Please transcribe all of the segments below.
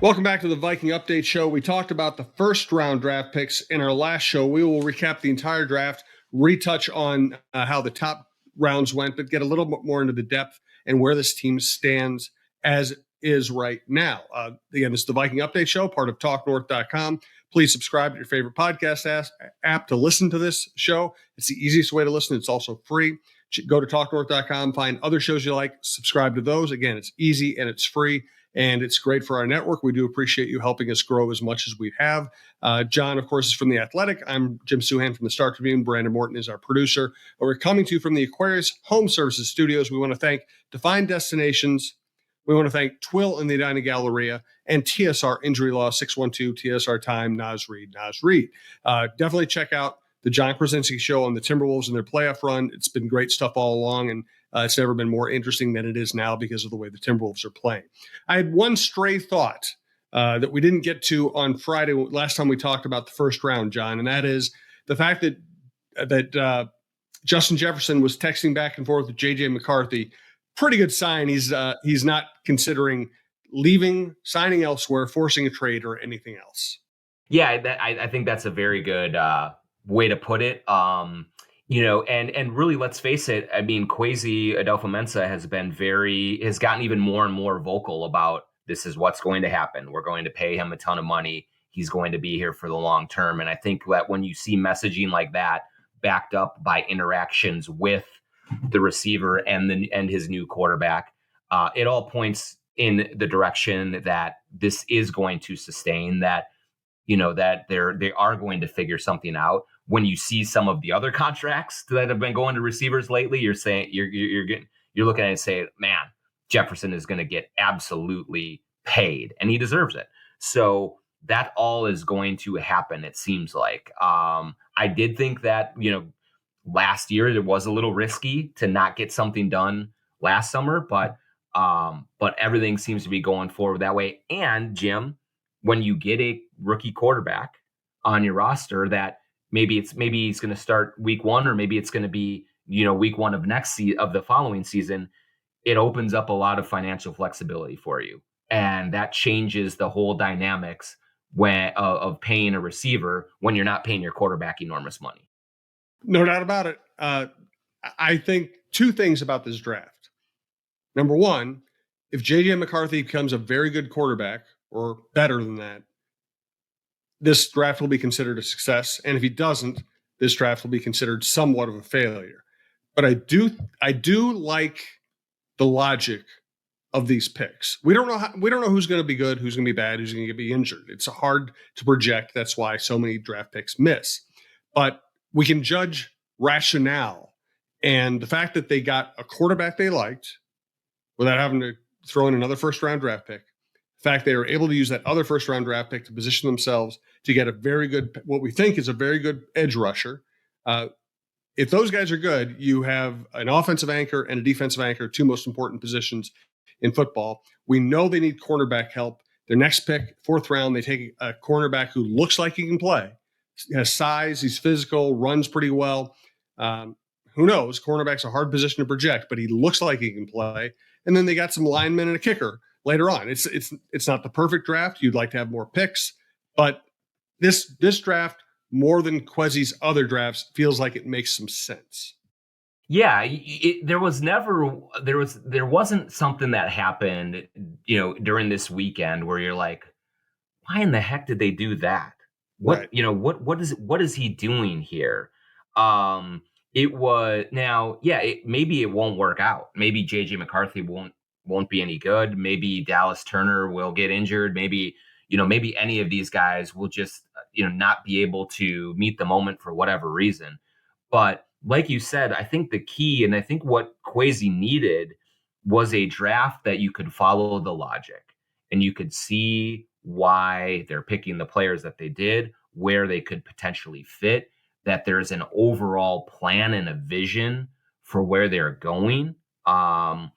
Welcome back to the Viking Update Show. We talked about the first round draft picks in our last show. We will recap the entire draft, retouch on how the top rounds went, but get a little bit more into the depth and where this team stands as is right now. Again, this is the Viking Update Show, part of TalkNorth.com. Please subscribe to your favorite podcast app to listen to this show. It's the easiest way to listen. It's also free. Go to TalkNorth.com, find other shows you like, subscribe to those. Again, it's easy and it's free. And it's great for our network. We do appreciate you helping us grow as much as we have. John, of course, is from The Athletic. I'm Jim Souhan from the Star Tribune. Brandon Morton is our producer. We're coming to you from the Aquarius Home Services Studios. We want to thank Defined Destinations. We want to thank Twill and the Edina Galleria and TSR Injury Law, 612 TSR Time, Nas Reed. Definitely check out the John Krawcynski show on the Timberwolves and their playoff run. It's been great stuff all along, and it's never been more interesting than it is now because of the way the Timberwolves are playing. I had one stray thought that we didn't get to on Friday, last time we talked about the first round, John, and that is the fact that Justin Jefferson was texting back and forth with J.J. McCarthy. Pretty good sign he's not considering leaving, signing elsewhere, forcing a trade, or anything else. Yeah, I think that's a very good way to put it. And really, let's face it. I mean, Kwesi Adolfo-Mensah has gotten even more and more vocal about this is what's going to happen. We're going to pay him a ton of money. He's going to be here for the long term. And I think that when you see messaging like that backed up by interactions with the receiver and his new quarterback, it all points in the direction that this is going to sustain, that that they are going to figure something out. When you see some of the other contracts that have been going to receivers lately, you're saying you're looking at it and saying, man, Jefferson is going to get absolutely paid, and he deserves it. So that all is going to happen, it seems like. I did think that last year it was a little risky to not get something done last summer, but everything seems to be going forward that way. And Jim, when you get a rookie quarterback on your roster that maybe he's going to start week one, or maybe it's going to be, week one of of the following season, it opens up a lot of financial flexibility for you. And that changes the whole dynamics of paying a receiver when you're not paying your quarterback enormous money. No doubt about it. I think two things about this draft. Number one, if J.J. McCarthy becomes a very good quarterback, or better than that, this draft will be considered a success. And if he doesn't, this draft will be considered somewhat of a failure. But I do like the logic of these picks. We don't know who's going to be good, who's going to be bad, who's going to be injured. It's hard to project. That's why so many draft picks miss. But we can judge rationale, and the fact that they got a quarterback they liked without having to throw in another first-round draft pick. The fact they were able to use that other first-round draft pick to position themselves to get a very good, what we think is a very good edge rusher. If those guys are good, you have an offensive anchor and a defensive anchor, two most important positions in football. We know they need cornerback help. Their next pick, fourth round, they take a cornerback who looks like he can play. He has size, he's physical, runs pretty well. Who knows? Cornerback's a hard position to project, but he looks like he can play. And then they got some linemen and a kicker later on. It's not the perfect draft. You'd like to have more picks, but this draft, more than Kwesi's other drafts, feels like it makes some sense. Yeah, there wasn't something that happened, during this weekend where you're like, why in the heck did they do that? What, right. What is he doing here? It was now, maybe it won't work out. Maybe JJ McCarthy won't be any good. Maybe Dallas Turner will get injured. Maybe any of these guys will just, not be able to meet the moment for whatever reason. But like you said, I think the key, and I think what Kwesi needed, was a draft that you could follow the logic and you could see why they're picking the players that they did, where they could potentially fit, that there's an overall plan and a vision for where they're going. I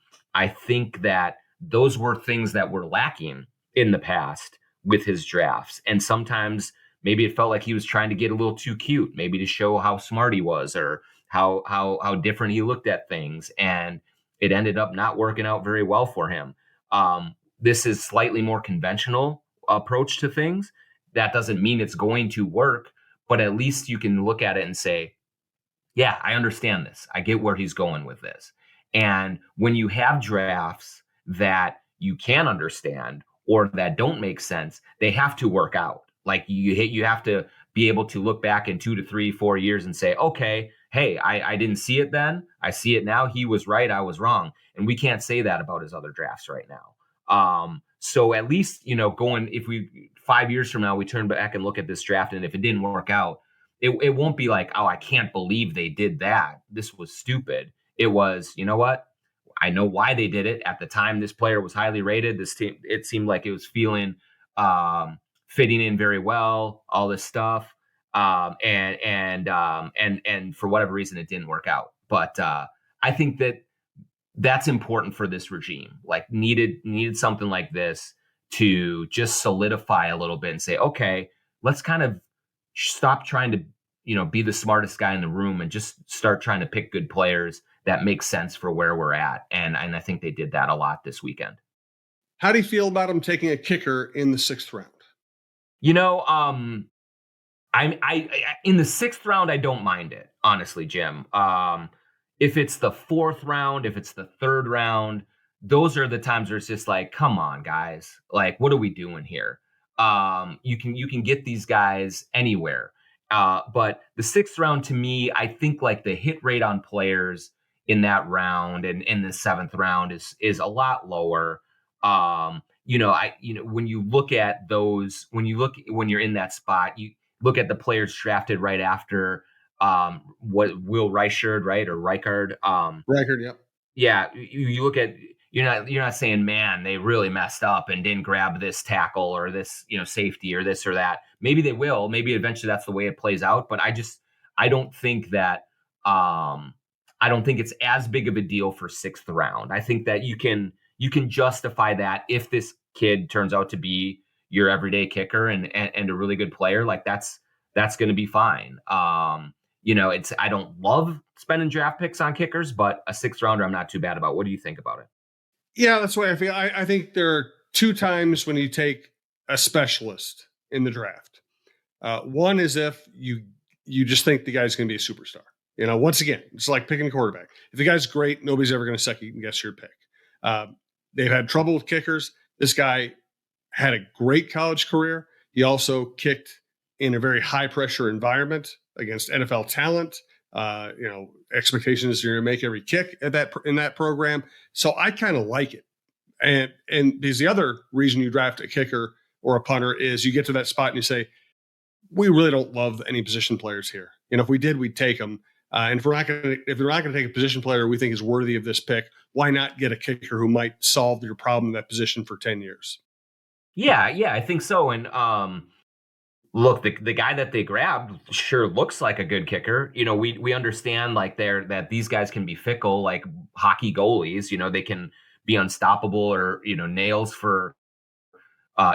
think that those were things that were lacking in the past with his drafts. And sometimes maybe it felt like he was trying to get a little too cute, maybe to show how smart he was or how different he looked at things. And it ended up not working out very well for him. This is slightly more conventional approach to things. That doesn't mean it's going to work, but at least you can look at it and say, yeah, I understand this. I get where he's going with this. And when you have drafts that you can understand or that don't make sense, they have to work out. Like you have to be able to look back in 2 to 3, 4 years and say, okay, hey, I didn't see it then. I see it now. He was right. I was wrong. And we can't say that about his other drafts right now. So at least, going, if we 5 years from now, we turn back and look at this draft, and if it didn't work out, it won't be like, oh, I can't believe they did that. This was stupid. It was, you know what? I know why they did it. At the time, this player was highly rated. This team, it seemed like it was fitting in very well, all this stuff. And for whatever reason, it didn't work out. But I think that's important for this regime. Like needed something like this to just solidify a little bit and say, okay, let's kind of stop trying to, be the smartest guy in the room and just start trying to pick good players that make sense for where we're at. And I think they did that a lot this weekend. How do you feel about him taking a kicker in the 6th round? I in the 6th round, I don't mind it, honestly, Jim. If it's the 4th round, if it's the 3rd round, those are the times where it's just like, come on, guys, like, what are we doing here? You can get these guys anywhere. But the 6th round, to me, I think like the hit rate on players in that round and in the 7th round is a lot lower. When you look at those, when you're in that spot, you look at the players drafted right after what Will Reichard, right? Or Reichard. Reichard, yep. Yeah. You look at, you're not saying, man, they really messed up and didn't grab this tackle or this, safety or this or that. Maybe they will. Maybe eventually that's the way it plays out. But I don't think that I don't think it's as big of a deal for 6th round. I think that you can justify that if this kid turns out to be your everyday kicker and a really good player. Like that's going to be fine. I don't love spending draft picks on kickers, but a 6th rounder I'm not too bad about. What do you think about it? Yeah, that's the way I feel. I think there are 2 times when you take a specialist in the draft. One is if you just think the guy's going to be a superstar. Once again, it's like picking a quarterback. If the guy's great, nobody's ever going to second guess your pick. They've had trouble with kickers. This guy had a great college career. He also kicked in a very high pressure environment against NFL talent. Expectations you're going to make every kick in that program. So I kind of like it. And because the other reason you draft a kicker or a punter is you get to that spot and you say, we really don't love any position players here. If we did, we'd take them. And if we're not going to take a position player we think is worthy of this pick, why not get a kicker who might solve your problem in that position for 10 years? Yeah, I think so. And look, the guy that they grabbed sure looks like a good kicker. We understand like that these guys can be fickle, like hockey goalies. They can be unstoppable or nails for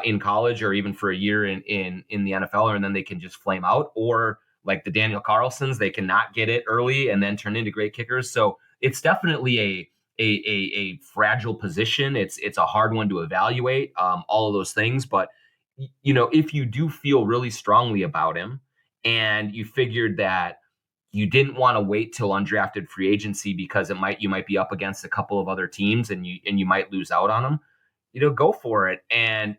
in college or even for a year in the NFL, and then they can just flame out. Or like the Daniel Carlsons, they cannot get it early and then turn into great kickers. So it's definitely a fragile position. It's a hard one to evaluate, all of those things. But if you do feel really strongly about him and you figured that you didn't want to wait till undrafted free agency because you might be up against a couple of other teams and you might lose out on him, go for it. And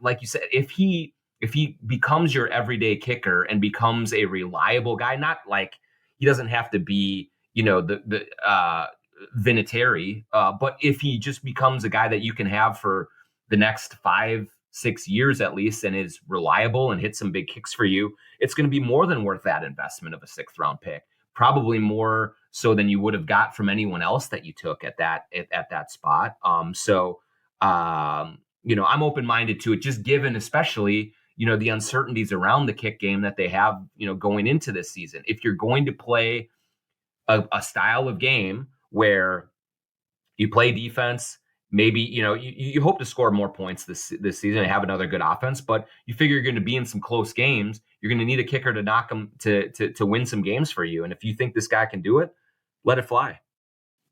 like you said, if he becomes your everyday kicker and becomes a reliable guy, not like he doesn't have to be, the Vinatieri, but if he just becomes a guy that you can have for the next 5-6 years at least and is reliable and hits some big kicks for you, it's going to be more than worth that investment of a 6th round pick. Probably more so than you would have got from anyone else that you took at that spot. I'm open-minded to it, just given especially, the uncertainties around the kick game that they have, going into this season. If you're going to play a style of game where you play defense, maybe, you hope to score more points this season and have another good offense, but you figure you're going to be in some close games. You're going to need a kicker to knock them to win some games for you. And if you think this guy can do it, let it fly.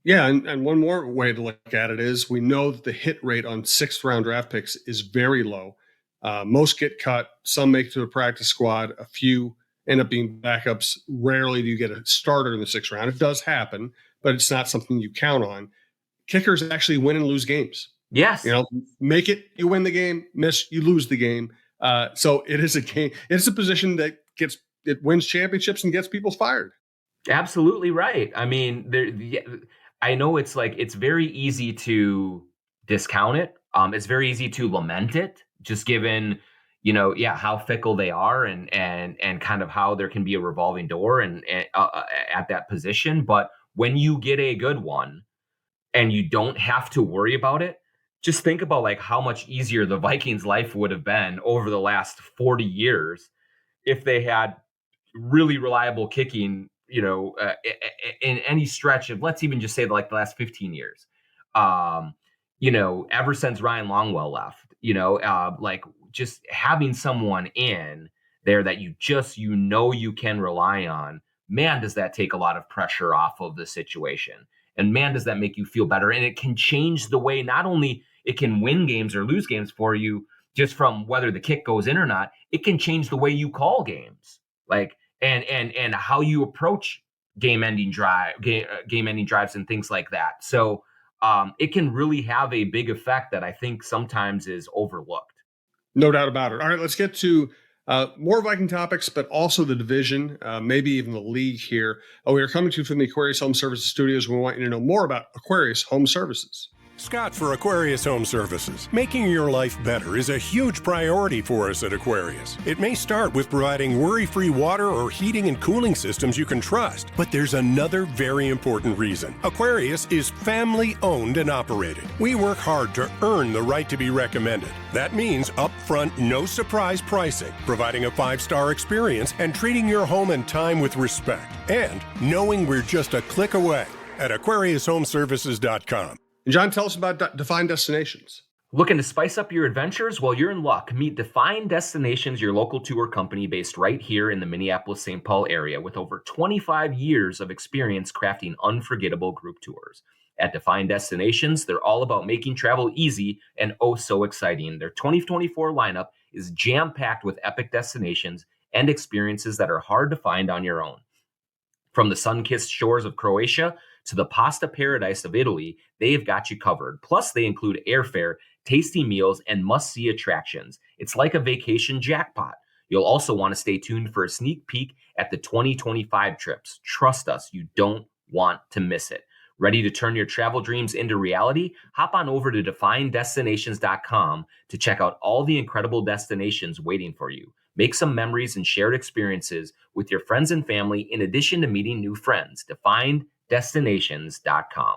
Yeah, and one more way to look at it is we know that the hit rate on 6th round draft picks is very low. Most get cut. Some make it to the practice squad. A few end up being backups. Rarely do you get a starter in the 6th round. It does happen, but it's not something you count on. Kickers actually win and lose games. Yes. Make it, you win the game. Miss, you lose the game. So it is a game. It's a position that it wins championships and gets people fired. Absolutely right. I mean, I know it's very easy to discount it. It's very easy to lament it, just given, how fickle they are and kind of how there can be a revolving door and at that position. But when you get a good one and you don't have to worry about it, just think about how much easier the Vikings' life would have been over the last 40 years if they had really reliable kicking, in any stretch of, let's even just say the last 15 years, ever since Ryan Longwell left, just having someone in there that you can rely on, man, does that take a lot of pressure off of the situation. And man, does that make you feel better. And it can change the way, not only it can win games or lose games for you just from whether the kick goes in or not, it can change the way you call games, and how you approach game-ending drives and things like that. So it can really have a big effect that I think sometimes is overlooked. No doubt about it. All right, let's get to more Viking topics, but also the division, maybe even the league here. We are coming to you from the Aquarius Home Services Studios. We want you to know more about Aquarius Home Services. Scott for Aquarius Home Services. Making your life better is a huge priority for us at Aquarius. It may start with providing worry-free water or heating and cooling systems you can trust, but there's another very important reason. Aquarius is family-owned and operated. We work hard to earn the right to be recommended. That means upfront, no-surprise pricing, providing a 5-star experience, and treating your home and time with respect. And knowing we're just a click away at AquariusHomeservices.com. John, tell us about Defined Destinations. Looking to spice up your adventures? Well, you're in luck. Meet Defined Destinations, your local tour company based right here in the Minneapolis-St. Paul area with over 25 years of experience crafting unforgettable group tours. At Defined Destinations, they're all about making travel easy and oh so exciting. Their 2024 lineup is jam-packed with epic destinations and experiences that are hard to find on your own. From the sun-kissed shores of Croatia to the pasta paradise of Italy, they've got you covered. Plus, they include airfare, tasty meals, and must-see attractions. It's like a vacation jackpot. You'll also want to stay tuned for a sneak peek at the 2025 trips. Trust us, you don't want to miss it. Ready to turn your travel dreams into reality? Hop on over to defineddestinations.com to check out all the incredible destinations waiting for you. Make some memories and shared experiences with your friends and family in addition to meeting new friends. defineddestinations.com.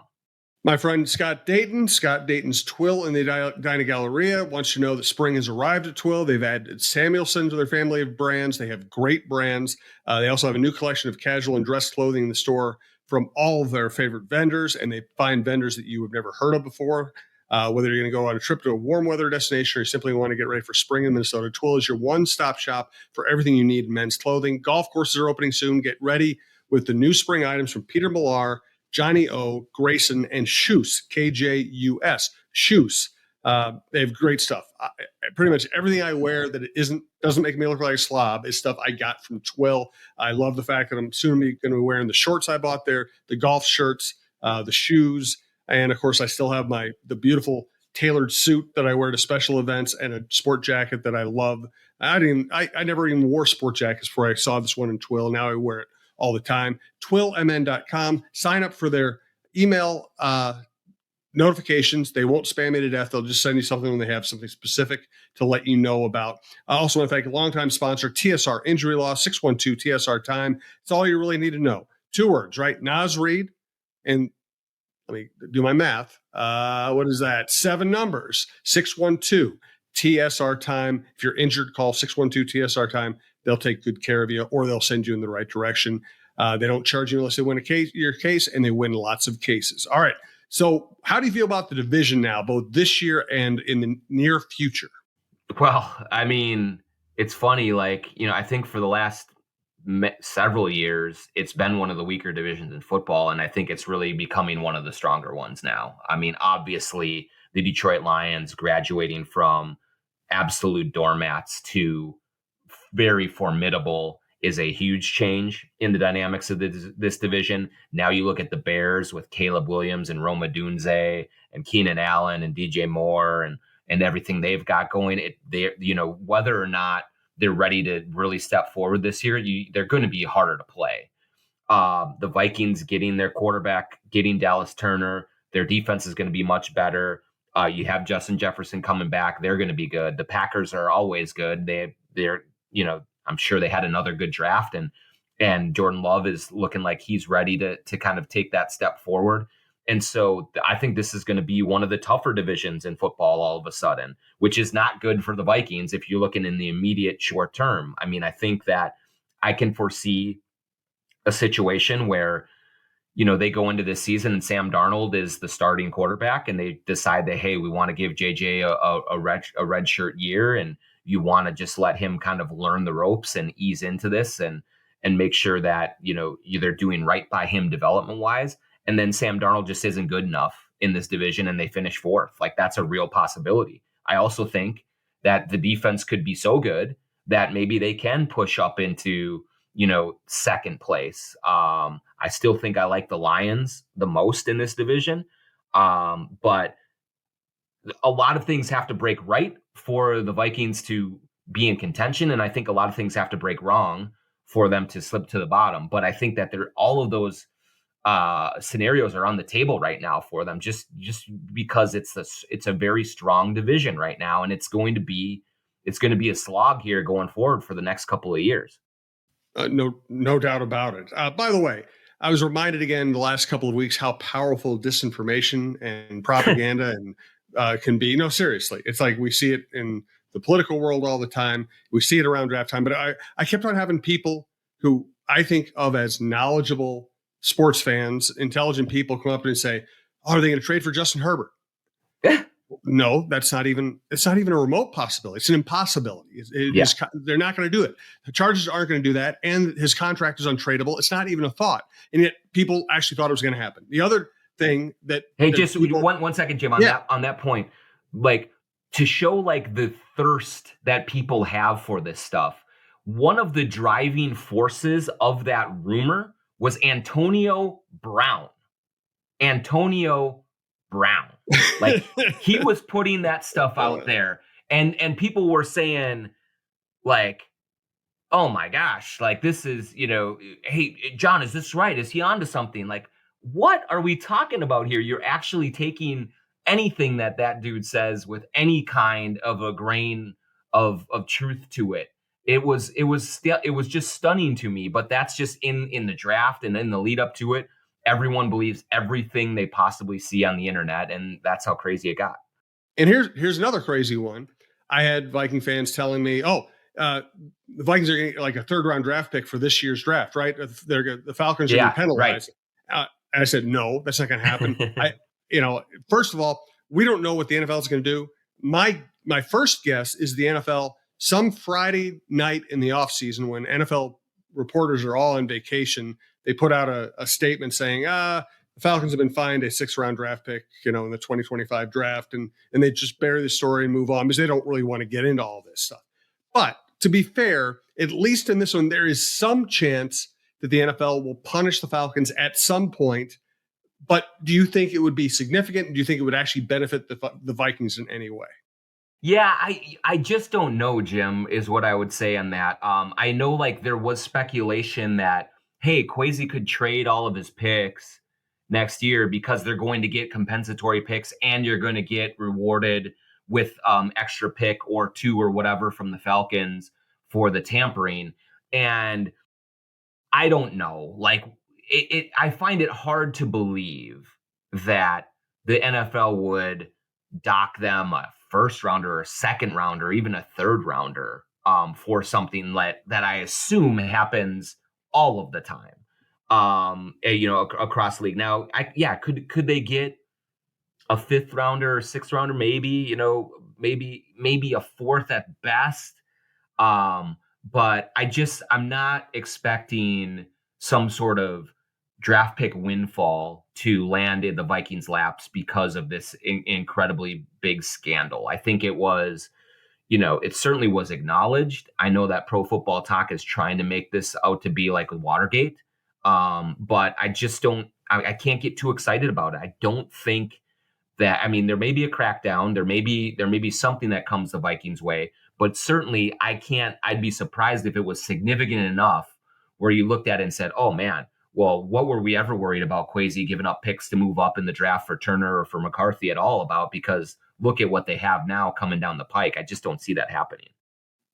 My friend Scott Dayton, Scott Dayton's Twill in the Edina Galleria, wants you to know that spring has arrived at Twill. They've added Samuelson to their family of brands. They have great brands. They also have a new collection of casual and dress clothing in the store from all of their favorite vendors, and they find vendors that you have never heard of before. Whether you're going to go on a trip to a warm weather destination or you simply want to get ready for spring in Minnesota, Twill is your one-stop shop for everything you need in men's clothing. Golf courses are opening soon. Get ready with the new spring items from Peter Millar, Johnny O, Grayson, and Shoes, KJUS, Shoes. They have great stuff. Pretty much everything I wear that doesn't make me look like a slob is stuff I got from Twill. I love the fact that I'm soon going to be wearing the shorts I bought there, the golf shirts, the shoes, and of course I still have the beautiful tailored suit that I wear to special events and a sport jacket that I love. I never even wore sport jackets before I saw this one in Twill. Now I wear it all the time. TwillMN.com. Sign up for their email notifications. They won't spam you to death. They'll just send you something when they have something specific to let you know about. I also want to thank a longtime sponsor, TSR Injury Law, 612 TSR Time. It's all you really need to know. 2 words, right? Naz Reid, and let me do my math. What is that? 7 numbers, 612 TSR Time. If you're injured, call 612 TSR Time. They'll take good care of you, or they'll send you in the right direction. They don't charge you unless they win your case, and they win lots of cases. All right. So how do you feel about the division now, both this year and in the near future? Well, I mean, it's funny. I think for the last several years, it's been one of the weaker divisions in football, and I think it's really becoming one of the stronger ones now. I mean, obviously, the Detroit Lions graduating from absolute doormats to very formidable is a huge change in the dynamics of this division. Now you look at the Bears with Caleb Williams and Roma Dunze and Keenan Allen and DJ Moore and everything they've got going. Whether or not they're ready to really step forward this year, they're going to be harder to play. The Vikings getting their quarterback, getting Dallas Turner, their defense is going to be much better. You have Justin Jefferson coming back. They're going to be good. The Packers are always good. They're I'm sure they had another good draft, and Jordan Love is looking like he's ready to kind of take that step forward. And so I think this is going to be one of the tougher divisions in football all of a sudden, which is not good for the Vikings if you're looking in the immediate short term. I mean, I think that I can foresee a situation where, they go into this season and Sam Darnold is the starting quarterback and they decide that, hey, we want to give JJ a red shirt year, and you want to just let him kind of learn the ropes and ease into this and make sure that, they're doing right by him development wise. And then Sam Darnold just isn't good enough in this division and they finish fourth. Like, that's a real possibility. I also think that the defense could be so good that maybe they can push up into, second place. I still think I like the Lions the most in this division. But a lot of things have to break right for the Vikings to be in contention. And I think a lot of things have to break wrong for them to slip to the bottom. But I think that all of those scenarios are on the table right now for them, just because it's a very strong division right now. And it's going to be a slog here going forward for the next couple of years. No doubt about it. By the way, I was reminded again the last couple of weeks how powerful disinformation and propaganda and can be. No, seriously. It's like we see it in the political world all the time. We see it around draft time. But I kept on having people who I think of as knowledgeable sports fans, intelligent people, come up and say, "Oh, are they going to trade for Justin Herbert?" No, it's not even a remote possibility. It's an impossibility. They're not going to do it. The Chargers aren't going to do that. And his contract is untradeable. It's not even a thought. And yet people actually thought it was going to happen. The other thing that, just one second, Jim, on that point, like, to show like the thirst that people have for this stuff. One of the driving forces of that rumor was Antonio Brown. Like, he was putting that stuff out there, and people were saying, like, oh my gosh, like, this is, hey, John, is this right? Is he onto something? Like, what are we talking about here? You're actually taking anything that dude says with any kind of a grain of truth to it. It was just stunning to me, but that's just in the draft and in the lead up to it. Everyone believes everything they possibly see on the internet, and that's how crazy it got. And here's another crazy one. I had Viking fans telling me, the Vikings are getting like a third-round draft pick for this year's draft, right? The Falcons are going to penalize. Right. And I said, no, that's not going to happen. First of all, we don't know what the NFL is going to do. My first guess is the NFL, some Friday night in the offseason when NFL reporters are all on vacation, they put out a statement saying, the Falcons have been fined a 6th-round draft pick, in the 2025 draft. And they just bury the story and move on because they don't really want to get into all this stuff. But to be fair, at least in this one, there is some chance that the NFL will punish the Falcons at some point. But do you think it would be significant? Do you think it would actually benefit the Vikings in any way? Yeah, I just don't know, Jim, is what I would say on that. I know, like, there was speculation that, hey, Kwesi could trade all of his picks next year because they're going to get compensatory picks and you're going to get rewarded with extra pick or 2 or whatever from the Falcons for the tampering. And I don't know. Like, I find it hard to believe that the NFL would dock them a 1st rounder or a 2nd rounder, even a 3rd rounder for something that I assume happens all of the time, across the league. Now, could they get a 5th rounder or 6th rounder? Maybe, maybe a 4th at best. But I'm not expecting some sort of draft pick windfall to land in the Vikings' laps because of this incredibly big scandal. I think it was, it certainly was acknowledged. I know that Pro Football Talk is trying to make this out to be like Watergate. But I just don't, I can't get too excited about it. I don't think that, I mean, there may be a crackdown. There may be something that comes the Vikings way, but certainly I'd be surprised if it was significant enough where you looked at it and said, oh man, well, what were we ever worried about Kwesi giving up picks to move up in the draft for Turner or for McCarthy at all about? Because look at what they have now coming down the pike. I just don't see that happening.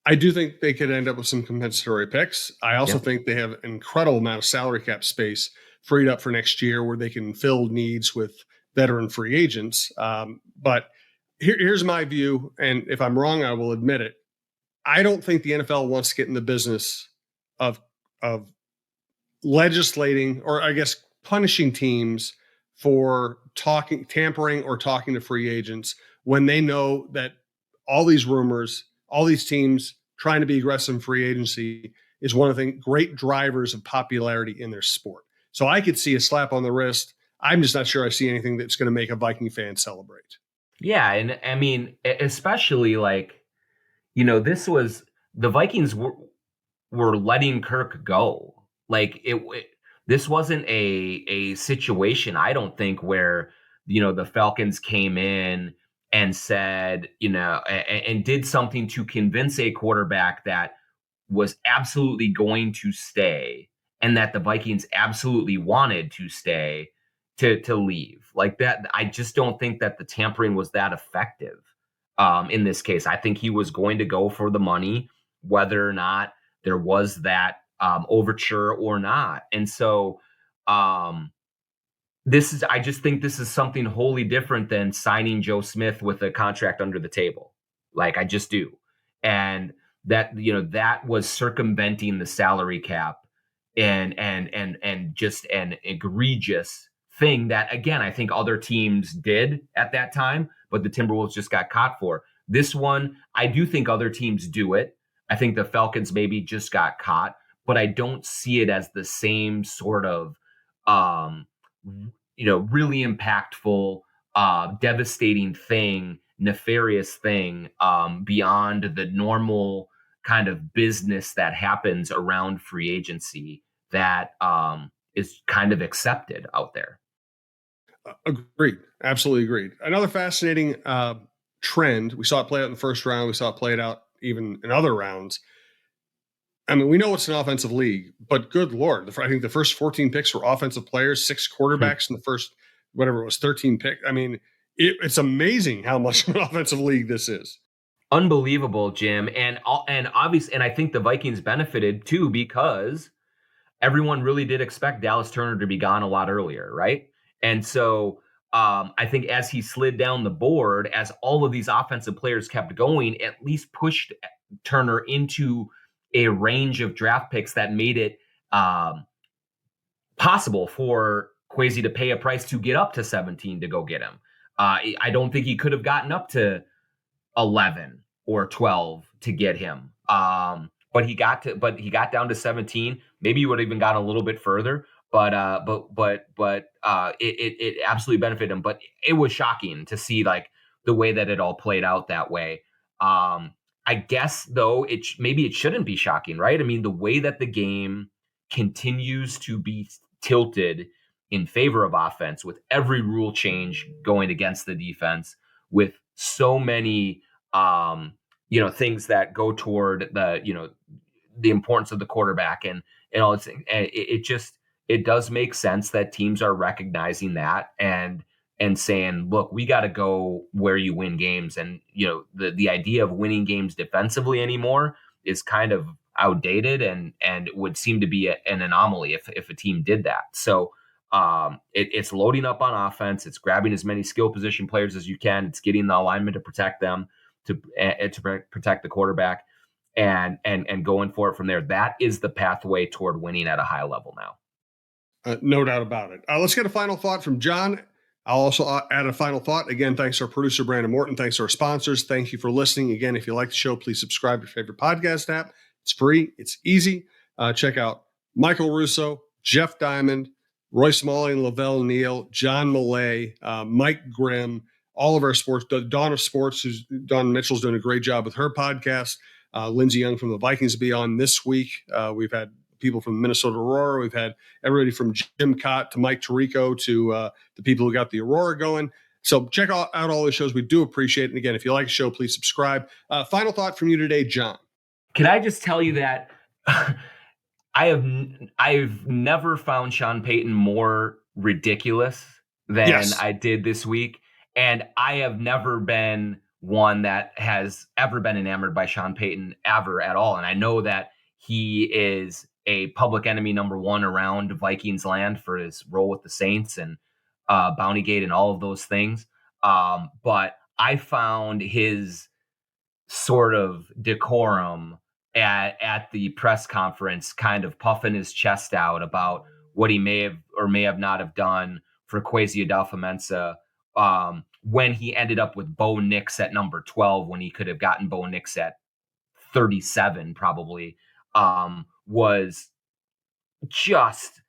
I do think they could end up with some compensatory picks. I also think they have an incredible amount of salary cap space freed up for next year where they can fill needs with veteran free agents. But here's my view, and if I'm wrong, I will admit it. I don't think the NFL wants to get in the business of legislating, or I guess punishing teams for tampering or talking to free agents when they know that all these rumors, all these teams trying to be aggressive in free agency is one of the great drivers of popularity in their sport. So I could see a slap on the wrist. I'm just not sure I see anything that's going to make a Viking fan celebrate. Yeah. And I mean, especially this was the Vikings were letting Kirk go. Like this wasn't a situation, I don't think, where, the Falcons came in and said, and did something to convince a quarterback that was absolutely going to stay and that the Vikings absolutely wanted to stay to leave. Like that, I just don't think that the tampering was that effective in this case. I think he was going to go for the money, whether or not there was that overture or not. And so I just think this is something wholly different than signing Joe Smith with a contract under the table. Like, I just do. And that, that was circumventing the salary cap and just an egregious thing that, again, I think other teams did at that time, but the Timberwolves just got caught for. This one, I do think other teams do it. I think the Falcons maybe just got caught, but I don't see it as the same sort of, really impactful, devastating thing, nefarious thing, beyond the normal kind of business that happens around free agency that is kind of accepted out there. Agreed. Absolutely agreed. Another fascinating trend. We saw it play out in the first round. We saw it play it out even in other rounds. I mean, we know it's an offensive league, but good Lord, I think the first 14 picks were offensive players, 6 quarterbacks in the first, whatever it was, 13 pick. I mean, it's amazing how much of an offensive league this is. Unbelievable, Jim. And obviously, and I think the Vikings benefited too, because everyone really did expect Dallas Turner to be gone a lot earlier, right? And so I think as he slid down the board, as all of these offensive players kept going, at least pushed Turner into a range of draft picks that made it possible for Kwesi to pay a price to get up to 17 to go get him. I don't think he could have gotten up to 11 or 12 to get him. But he got down to 17. Maybe he would have even gone a little bit further. But it absolutely benefited him. But it was shocking to see like the way that it all played out that way. I guess though maybe it shouldn't be shocking, right? I mean, the way that the game continues to be tilted in favor of offense, with every rule change going against the defense, with so many things that go toward the importance of the quarterback and all this, it does make sense that teams are recognizing that and saying, look, we got to go where you win games. And, the idea of winning games defensively anymore is kind of outdated and it would seem to be an anomaly if a team did that. So it's loading up on offense. It's grabbing as many skill position players as you can. It's getting the alignment to protect them, to protect the quarterback and going for it from there. That is the pathway toward winning at a high level now. No doubt about it. Let's get a final thought from John. I'll also add a final thought. Again, thanks to our producer, Brandon Morton. Thanks to our sponsors. Thank you for listening. Again, if you like the show, please subscribe to your favorite podcast app. It's free. It's easy. Check out Michael Russo, Jeff Diamond, Roy Smalley and Lavelle Neal, John Millay, Mike Grimm, all of our sports. The Dawn of Sports, Dawn Mitchell's doing a great job with her podcast. Lindsey Young from the Vikings will be on this week. We've had people from Minnesota Aurora. We've had everybody from Jim Cott to Mike Tirico to the people who got the Aurora going. So check out all the shows. We do appreciate it. And again, if you like the show, please subscribe. Final thought from you today, John. Can I just tell you that I've never found Sean Payton more ridiculous than I did this week. And I have never been one that has ever been enamored by Sean Payton ever at all. And I know that he is a public enemy number one around Vikings land for his role with the Saints and Bountygate and all of those things. But I found his sort of decorum at the press conference kind of puffing his chest out about what he may have or may have not have done for Kwesi Adolfo-Mensah when he ended up with Bo Nix at number 12 when he could have gotten Bo Nix at 37 probably, was just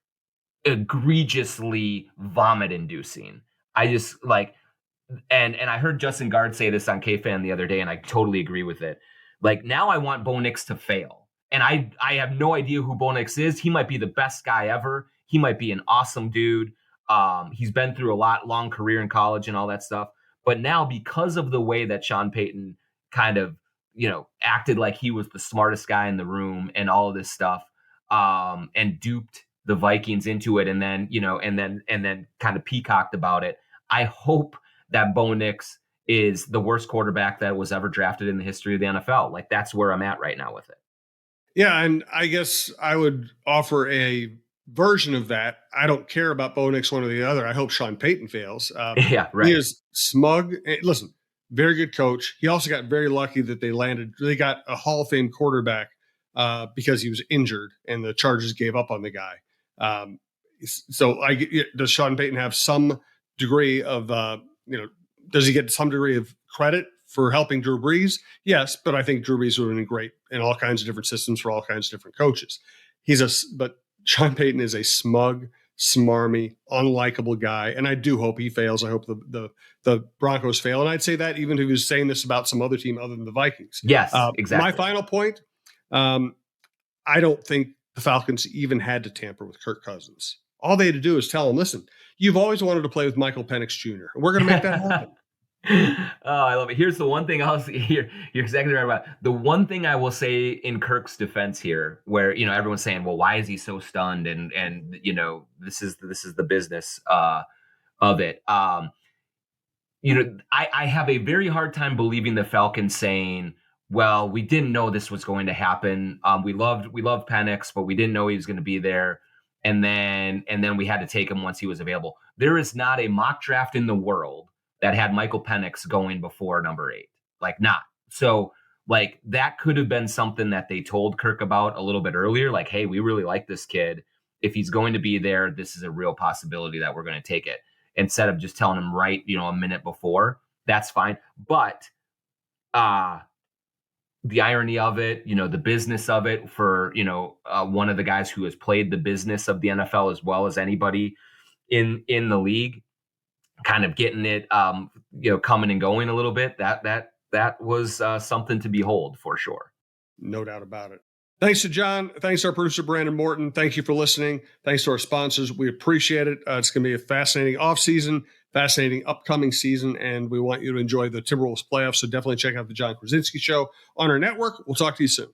egregiously vomit-inducing. I just like, and I heard Justin Gard say this on K-Fan the other day, and I totally agree with it. Like, now I want Bo Nix to fail. And I have no idea who Bo Nix is. He might be the best guy ever. He might be an awesome dude. He's been through a long career in college and all that stuff. But now, because of the way that Sean Payton kind of, acted like he was the smartest guy in the room and all of this stuff, and duped the Vikings into it, and then kind of peacocked about it. I hope that Bo Nix is the worst quarterback that was ever drafted in the history of the NFL. Like, that's where I'm at right now with it. Yeah, and I guess I would offer a version of that. I don't care about Bo Nix one or the other. I hope Sean Payton fails. Yeah, right. He is smug. Listen, very good coach. He also got very lucky that they got a Hall of Fame quarterback because he was injured and the Chargers gave up on the guy. Does Sean Payton have some degree of, does he get some degree of credit for helping Drew Brees? Yes, but I think Drew Brees would have been great in all kinds of different systems for all kinds of different coaches. But Sean Payton is a smug, smarmy, unlikable guy, and I do hope he fails. I hope the Broncos fail, and I'd say that even if he was saying this about some other team other than the Vikings. Yes, exactly. My final point, I don't think the Falcons even had to tamper with Kirk Cousins. All they had to do is tell him, listen, you've always wanted to play with Michael Penix Jr., and we're going to make that happen. Oh, I love it. Here's the one thing you're exactly right about. The one thing I will say in Kirk's defense here, where, everyone's saying, well, why is he so stunned? And this is the business of it. I have a very hard time believing the Falcons saying, well, we didn't know this was going to happen. We loved Penix, but we didn't know he was going to be there. And then we had to take him once he was available. There is not a mock draft in the world that had Michael Penix going before number 8. Like, not. So, like, that could have been something that they told Kirk about a little bit earlier. Like, hey, we really like this kid. If he's going to be there, this is a real possibility that we're going to take it. Instead of just telling him right, a minute before. That's fine. But the irony of it, the business of it for, one of the guys who has played the business of the NFL as well as anybody in the league, kind of getting it, coming and going a little bit. That was something to behold for sure. No doubt about it. Thanks to John. Thanks to our producer, Brandon Morton. Thank you for listening. Thanks to our sponsors. We appreciate it. It's going to be a fascinating offseason, fascinating upcoming season, and we want you to enjoy the Timberwolves playoffs. So definitely check out the John Krawcynski Show on our network. We'll talk to you soon.